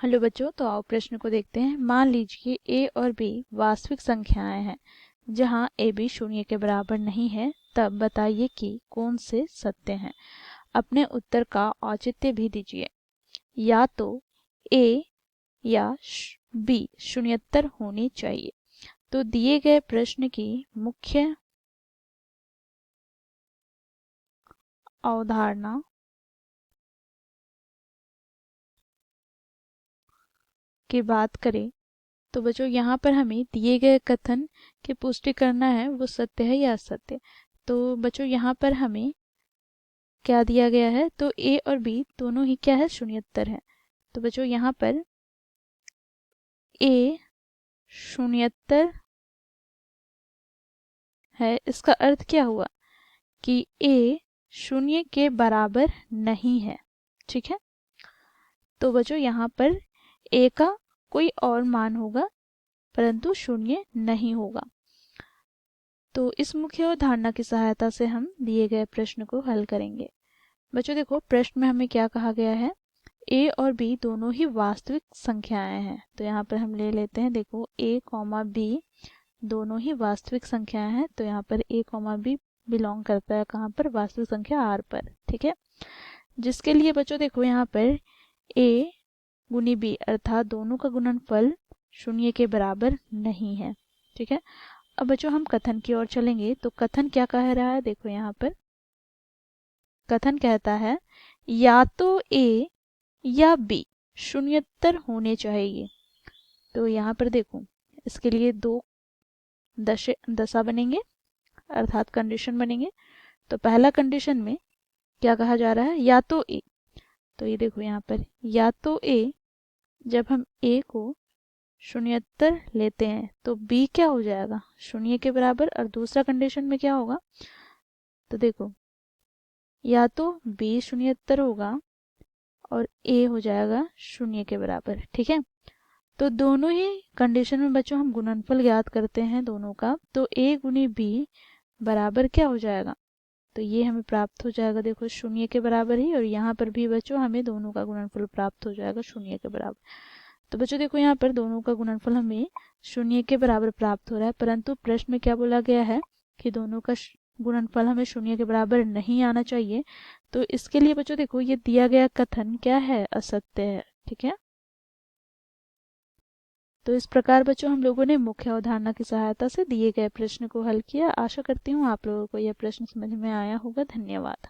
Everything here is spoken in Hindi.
हेलो बच्चों, तो आओ प्रश्न को देखते हैं। मान लीजिए ए और बी वास्तविक संख्याएं हैं जहां ए बी शून्य के बराबर नहीं है, तब बताइए कि कौन से सत्य हैं। अपने उत्तर का औचित्य भी दीजिए। या तो ए या बी शून्यत्तर होनी चाहिए। तो दिए गए प्रश्न की मुख्य अवधारणा की बात करें तो बच्चों यहाँ पर हमें दिए गए कथन की पुष्टि करना है, वो सत्य है या असत्य। तो बच्चों यहाँ पर हमें क्या दिया गया है, तो ए और बी दोनों ही क्या है, शून्यत्तर है। तो बच्चों यहाँ पर ए शून्यत्तर है, इसका अर्थ क्या हुआ कि ए शून्य के बराबर नहीं है। ठीक है, तो बच्चों यहाँ पर ए का कोई और मान होगा परंतु शून्य नहीं होगा। तो इस मुख्य अवधारणा की सहायता से हम दिए गए प्रश्न को हल करेंगे। बच्चों देखो, प्रश्न में हमें क्या कहा गया है, ए और बी दोनों ही वास्तविक संख्याएं हैं। तो यहाँ पर हम ले लेते हैं, देखो ए कॉमा बी दोनों ही वास्तविक संख्याएं हैं। तो यहाँ पर ए कॉमा बी बिलोंग करता है कहाँ पर, वास्तविक संख्या आर पर। ठीक है, जिसके लिए बच्चों देखो यहाँ पर ए गुनी बी अर्थात दोनों का गुणनफल शून्य के बराबर नहीं है। ठीक है, अब बच्चों हम कथन की ओर चलेंगे। तो कथन क्या कह रहा है, देखो यहाँ पर कथन कहता है या तो ए या बी शून्यत्तर होने चाहिए। तो यहाँ पर देखो इसके लिए दो दशा बनेंगे अर्थात कंडीशन बनेंगे। तो पहला कंडीशन में क्या कहा जा रहा है, या तो ए। तो ये देखो यहाँ पर या तो ए, जब हम ए को शून्यत्तर लेते हैं तो बी क्या हो जाएगा, शून्य के बराबर। और दूसरा कंडीशन में क्या होगा, तो देखो या तो बी शून्यत्तर होगा और ए हो जाएगा शून्य के बराबर। ठीक है, तो दोनों ही कंडीशन में बच्चों हम गुणनफल ज्ञात करते हैं दोनों का। तो ए गुनी बी बराबर क्या हो जाएगा, तो ये हमें प्राप्त हो जाएगा, देखो शून्य के बराबर ही। और यहाँ पर भी बच्चों हमें दोनों का गुणनफल प्राप्त हो जाएगा शून्य के बराबर। तो बच्चों देखो यहाँ पर दोनों का गुणनफल हमें शून्य के बराबर प्राप्त हो रहा है, परंतु प्रश्न में क्या बोला गया है कि दोनों का गुणनफल हमें शून्य के बराबर नहीं आना चाहिए। तो इसके लिए बच्चों देखो ये दिया गया कथन क्या है, असत्य है। ठीक है, तो इस प्रकार बच्चों हम लोगों ने मुख्य अवधारणा की सहायता से दिए गए प्रश्न को हल किया। आशा करती हूँ आप लोगों को यह प्रश्न समझ में आया होगा। धन्यवाद।